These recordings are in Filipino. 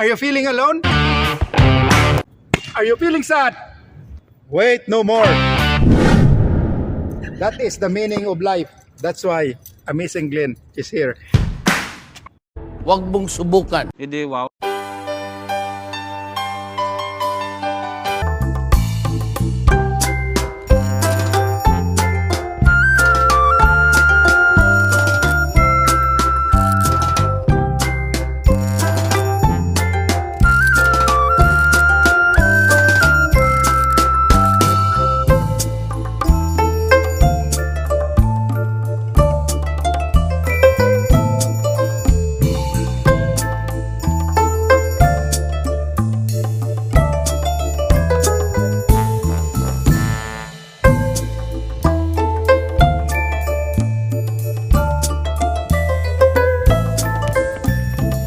Are you feeling alone? Are you feeling sad? Wait, no more. That is the meaning of life. That's why Amazing Glenn is here. Huwag mong subukan. Hindi, wow.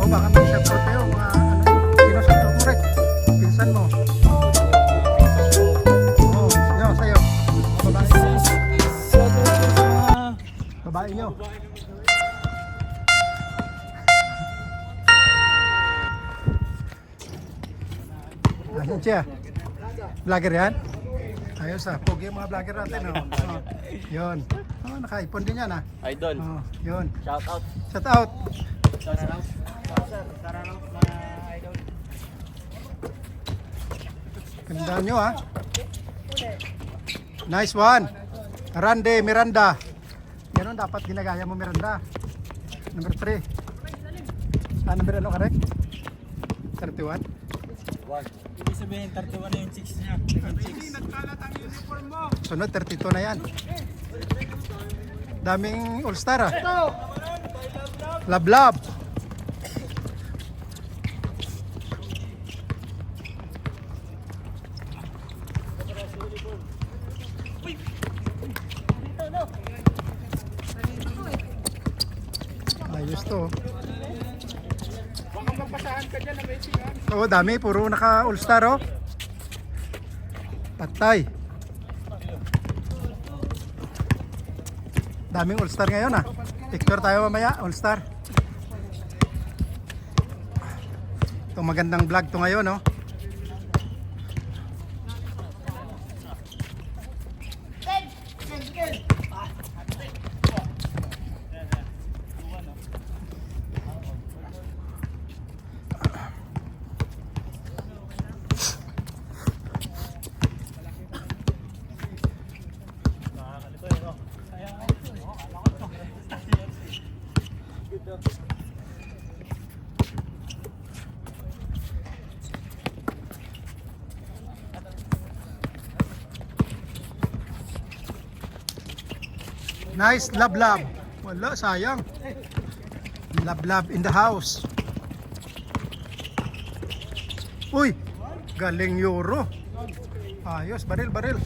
Baka may shoutout kayo, mga sino shoutout mo rin? Pinsan mo. Oo, yun, sa'yo. Babae nyo. Babae nyo. Ayan siya. Vlogger yan? Ayos ah, pogi yung mga vlogger natin. Oh. Yun. Oh, naka-iPhone din yan ah. Idol. Oh, yun. Shout out. Shout out. Ganda nyo ha. Nice one. Randy Miranda. Yan ang dapat ginagaya mo, Miranda. Number 3. Number ano correct? 31. Ibig sabihin, 31 na yung chicks niya. Nagkalat ang uniform mo. Sunod 32 na yan. Daming all-star ah. Love love. Ayos to. Baka magpasahan ka dyan, amazing ha. Oo, dami. Puro naka all-star oh. Patay. Daming all-star ngayon ah. Picture tayo mamaya, all-star. Itong magandang vlog to ngayon oh. Nice, love love. Wala, sayang. Love love in the house. Uy, galing Euro. Ayos, baril, baril.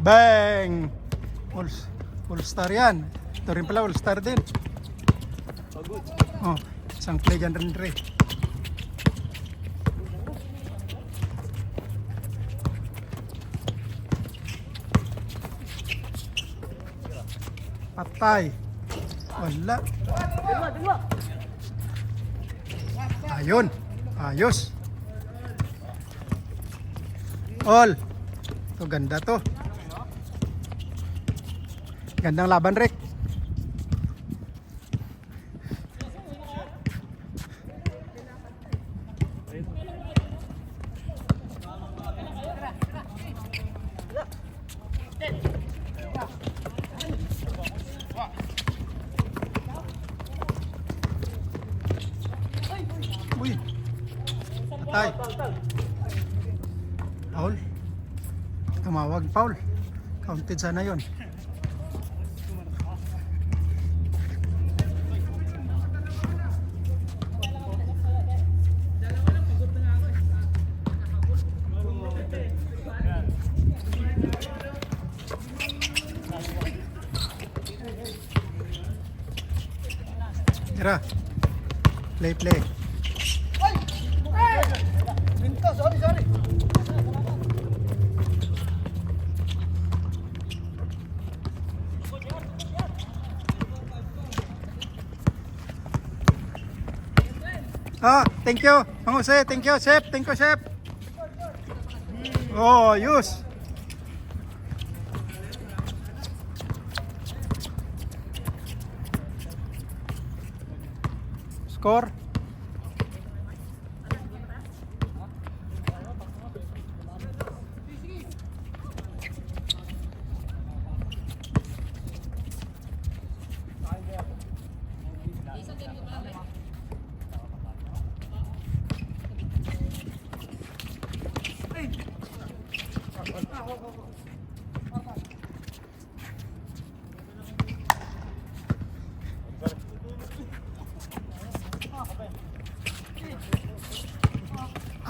Bang! All star yan. Ito rin pala, all star din. Oh, isang play dyan rin rin. Patay. Wala. Ayun. Ayos. All. Ito ganda to. Gandang laban, Rick. Uy. Patay. Paul. Tumawag, Paul. Counted sana yun. Tira. Play, play. Thank you. Mang Jose, thank you, chef. Thank you, chef. Oh, yus. Score.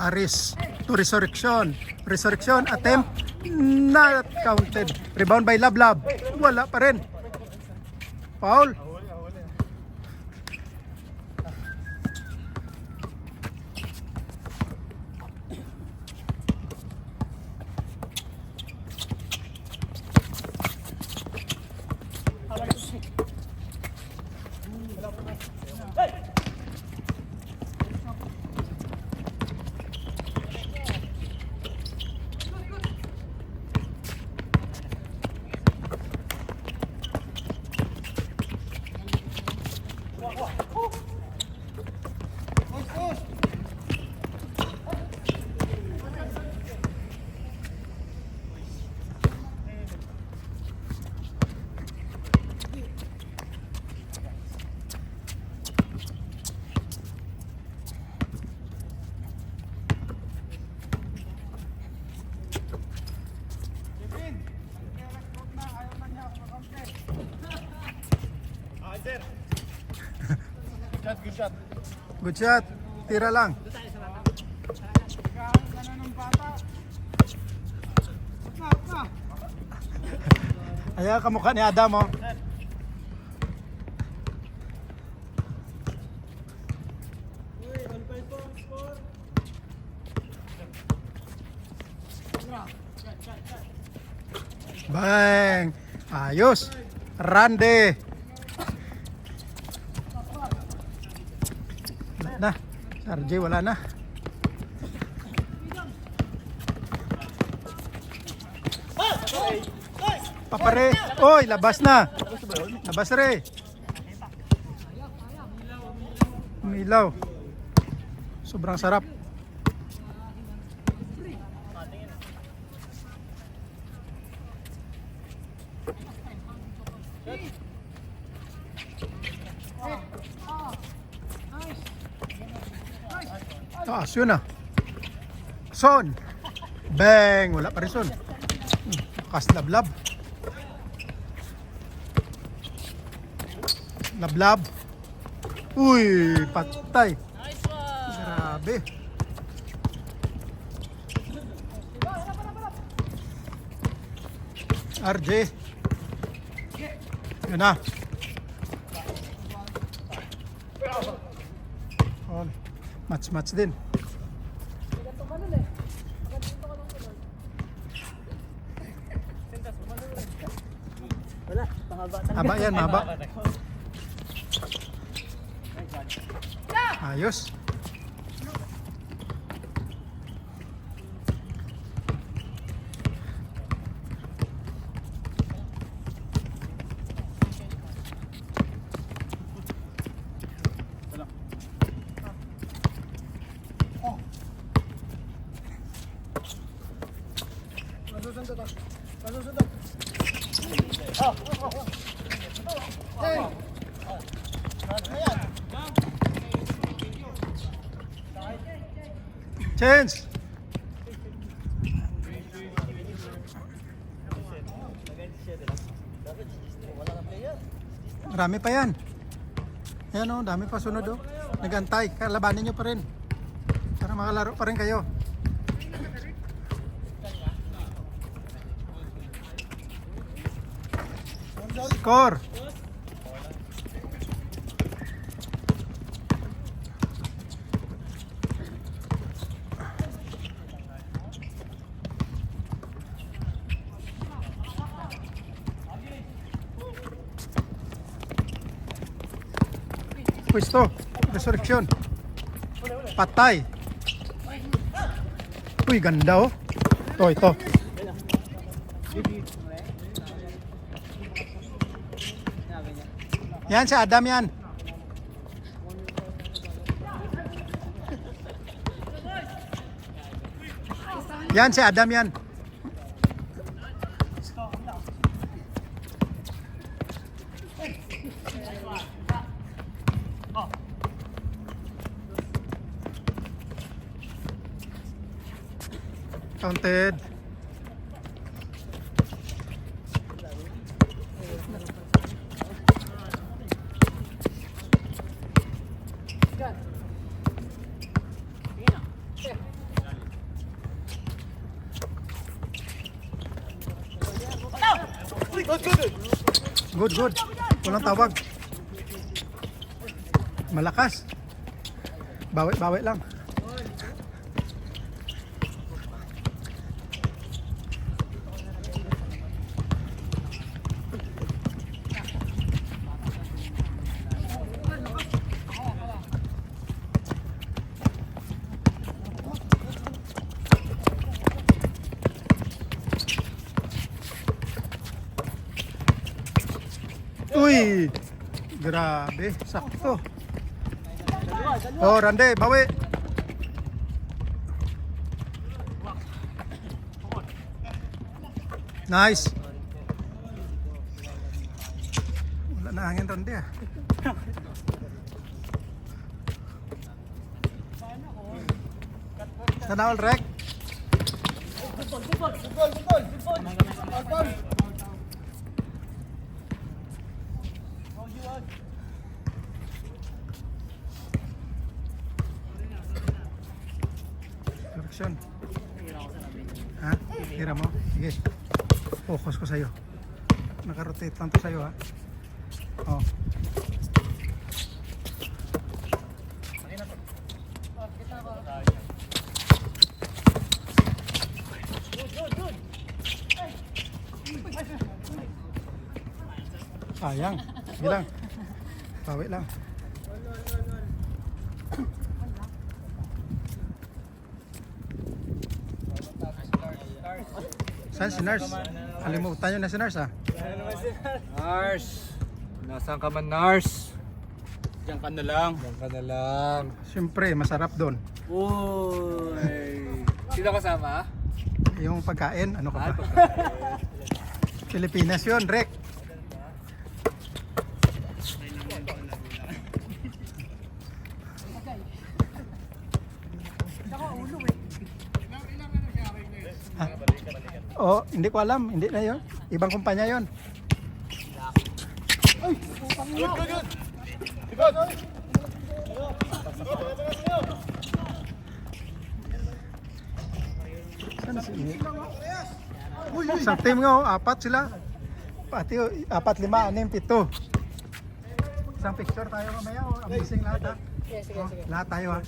Aris to resurrection. Resurrection attempt not counted. Rebound by Lablab. Wala pa rin. Foul. Good shot. Tira lang. Ayan kamukha ni Adam oh. Bang. Ayos. Rande. Wala na. RJ wala na. Papare. Oy, labas na. Labas re. Umilaw. Sobrang sarap. Taas yun ah. Son. Bang. Wala pa rin son. Kas lablab. Lablab. Uy, patay. Grabe. RJ. Yun na. Oh, match din. Haba yan, mahaba. Ayos. Change. Marami pa yan. Ayan o, dami pa sunod o. Nagantay, kalabanin nyo pa rin. Para makalaro pa rin kayo. Score. Pwesto, resurrection. Patay. Uy, ganda oh. Ito. Yan si Adam yan. Yan si Adam yan. Counted. Good. Walang tawag. Malakas. Bawi lang. Uy! Grabe, sakto. Oh, Rande, bawi. Nice. Wala na hangin, Rande ah. Sana all rek. Direction. Ha? Hira mo? Sige. Focus ko sa'yo. Nakarotate lang to sa'yo ha. Oh. Sayang. Sige lang. Bawi lang. Saan si Nars? Kalimutan nyo na si Nars ah. Nars! Nasaan ka man, Nars? Diyan ka na lang. Diyan ka na lang. Siyempre, masarap doon. Uy! Sino kasama? Yung pagkain, ano ka ba? Pilipinas yun, Rek. Oh, hindi ko alam. Hindi na yun. Ibang kumpanya yun. Saan si Nick? Isang team nga, oh, apat sila. Pati, 4, 5, 6, 7. Isang picture tayo mamaya. Oh. Amazing lahat ha. Oh, lahat tayo ha.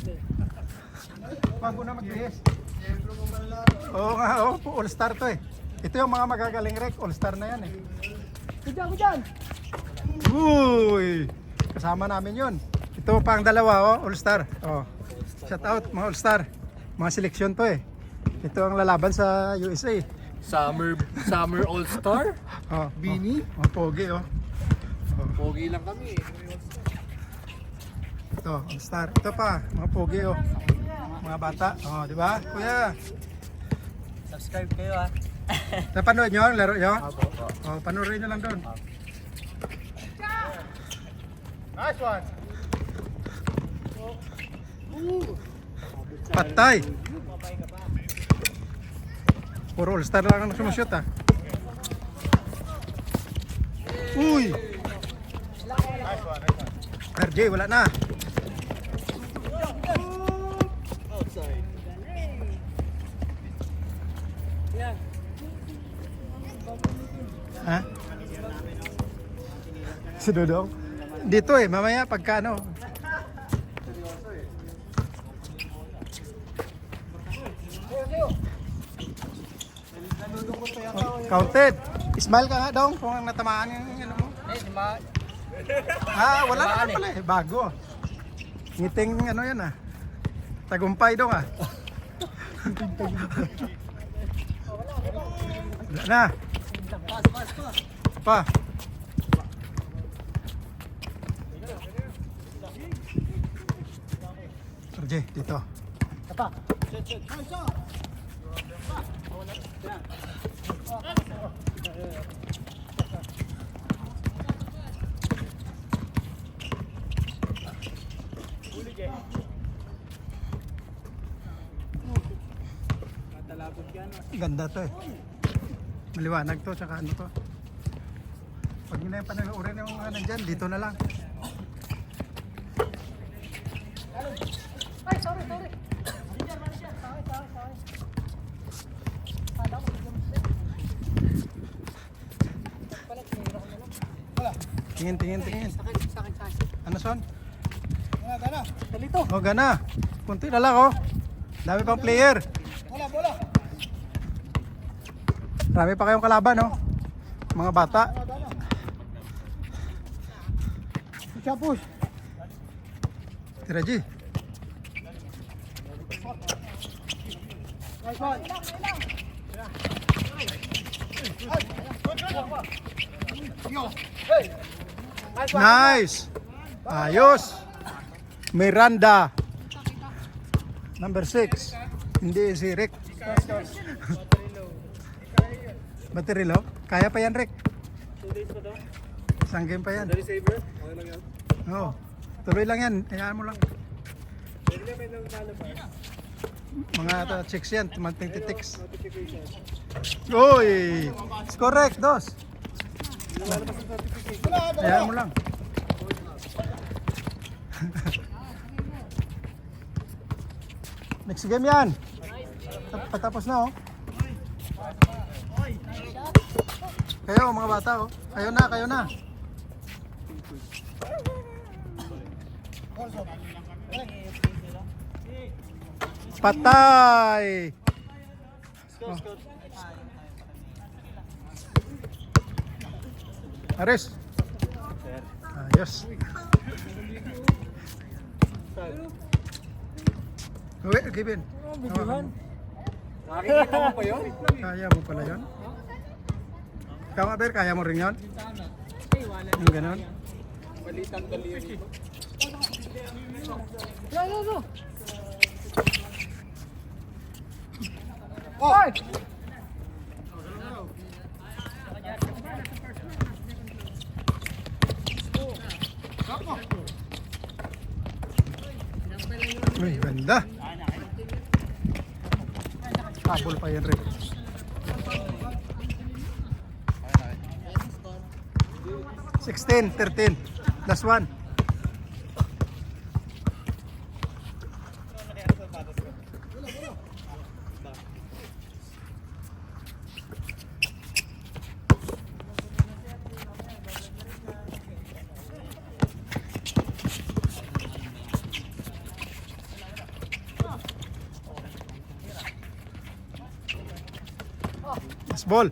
Bago na magbihis. Oo nga, oh, all-star to eh. Ito yung mga magagaling rek, all-star na yan eh. Kudiyan! Uy! Kasama namin yun. Ito pang dalawa, oh, all-star. Oh. Shout out mga all-star. Mga seleksyon to eh. Ito ang lalaban sa USA. Summer All-Star? Oh, Bini? Oh, pogi oh. Pogi lang kami eh. Ito, all-star. Ito pa, mga pogi oh. Mga bata. Oh, di ba? Kuya. Subscribe kayo ah. Napanood nyo ang laro nyo? Oh, panoorin nyo lang doon. Nice one. Patay. Puro all-star lang ang sumushoot ah. Uy. RJ, wala na. Ha? Si Dodong? Dito eh, mamaya pagka ano. Oh, counted. Smile ka nga dong kung ang natamaan yung ano mo. Ah, wala na pala eh. Bago. Ngiting ano yan ah. Tagumpay dong ah. Wala na. Pa. RJ, dito. Ganda to eh. Maliwanag to, tsaka ano to. Pag yun na yung pananoorin yung mga nandyan, dito na lang. Tingin. Ano son? Oh, gana. Kunti na lang oh. Dami pang player. Marami pa kayong kalaban oh. Mga bata. Push. Tira G. Nice. Ayos. Miranda. Number 6. Hindi si Rick. Baterilo. Kaya pa yan, Rick. 2 days pa to? Isang game pa yan. Receiver? Okay lang yan. Oo. Tuloy lang yan. Hayaan mo lang. Pwede na may lalabas. Mga chicks yan. Tumagtitiks. Notification. Uy! It's correct, dos. Lalabas ang notification. Hayaan mo lang. Next game yan. Patapos na oh. Kayo mga bata oh. Kayo na. Patay. Oh. Ares. Ayos. Uwi, Kevin. Nakikita mo pa yun? Kaya mo pala yun? Ikaw, Aber, kaya mo rin yun? Yung ganon? Balitang daliri. Oh! Uy, ganda. Habol pa yan rin. Sixteen, 13. Last one. Last ball.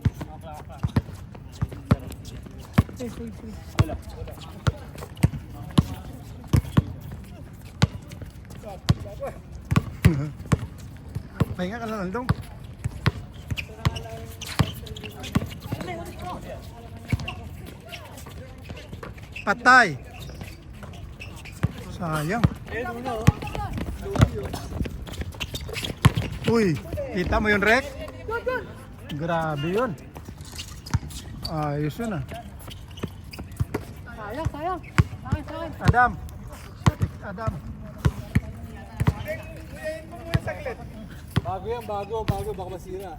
Pahinga ka lang Aldong. Patay. Sayang. Uy, kita mo yun, Rek? Grabe yun. Ayos yun ah. Sayang. Adam. Adam. Bago yan, bago, baka masira.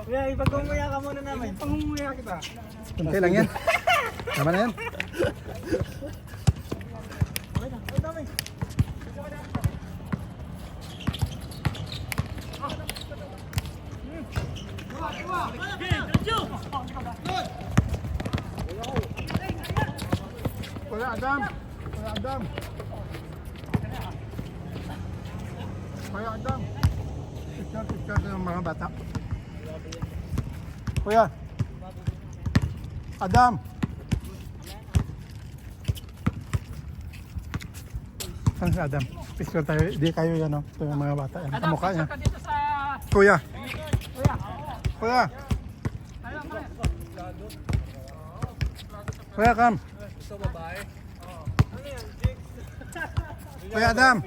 Kuya, ipag-umuya ka muna namin. Pang-umuya kita. Kunti lang yan. Tama na yan. Kuya Adam. Picture ng mga bata. Kuya. Adam. Saan si Adam? Picture tayo. Di kayo yan, no? Ito yung mga bata yan. Ang mukha niya. Ka dito sa... Kuya. Kuya. Kuya, come. Kuya Adam.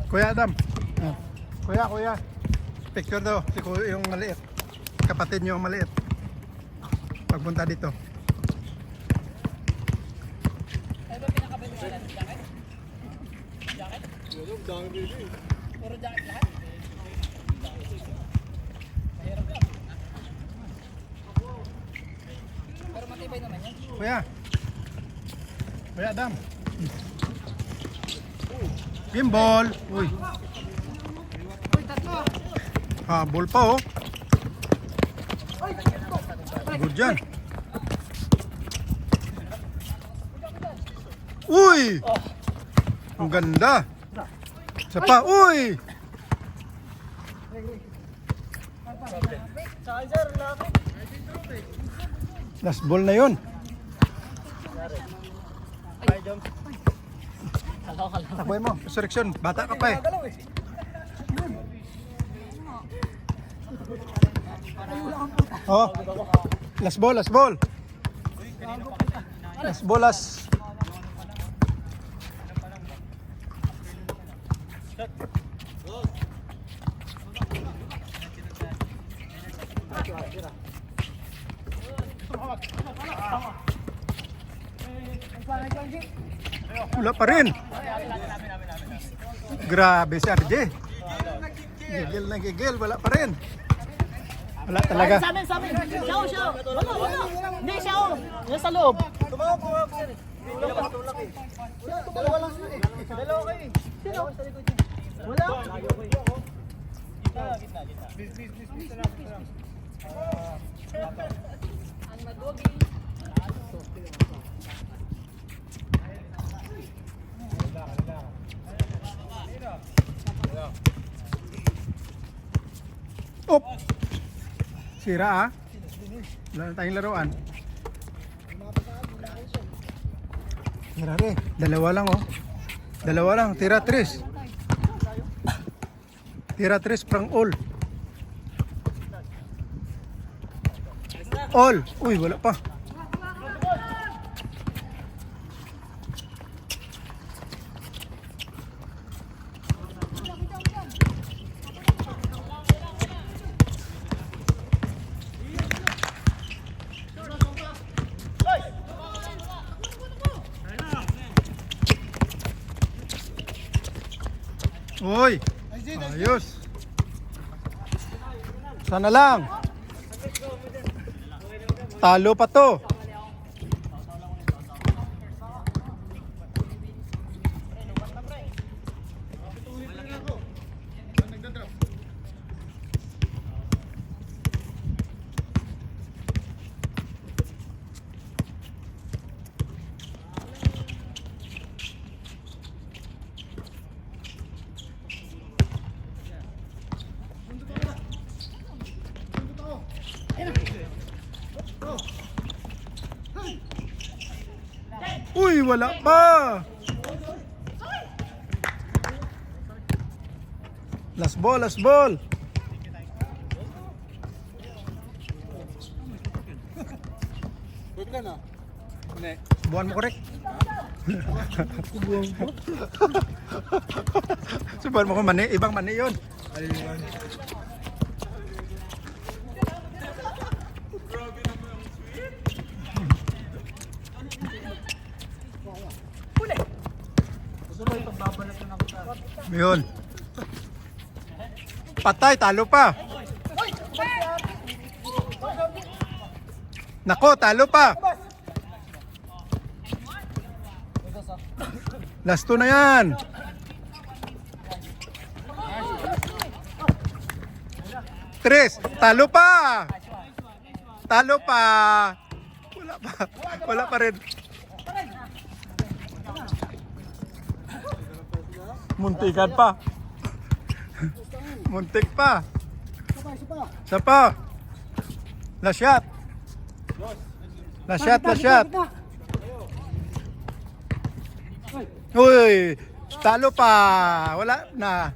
Kuya Adam. Ah. Kuya. Picture daw. Si kuya yung maliit. Kapatid niyo yung maliit. Pagpunta dito. Kuya. Kuya Adam. Gimbal. Uy. Habol pa oh. Good dyan. Uy! Ang ganda. Isa pa. Uy! Last ball na yun. Takboy mo. Resurrection. Bata ka pa eh. Oh. Last ball. Last ball, last. Wala pa rin. Grabe si RJ. Gigil. Wala pa rin. Wala talaga. Sa amin. Siya. Wala. Hindi siya. Yan sa loob. Dalawa lang sila eh. Dalawa kayo eh. Sino? Wala. Op! Sira ah. Wala na tayong laruan. Tira rin. Dalawa lang oh. Dalawa lang. Tira 3. Tira 3 prang all. All. Uy, wala pa. Uy, ayos. Sana lang. Talo pa to. Uy, wala pa. Last ball. Subuhan mo korek. Subuhan mo ko mani, ibang mani yun. Yun. Patay, talo pa. Nako, talo pa. Last 2 na yan. Tres, talo pa. Talo pa. Wala pa rin. Muntikan pa. Muntik pa. Isa pa. Last shot. Last shot, last shot. Uy, talo pa. Wala na.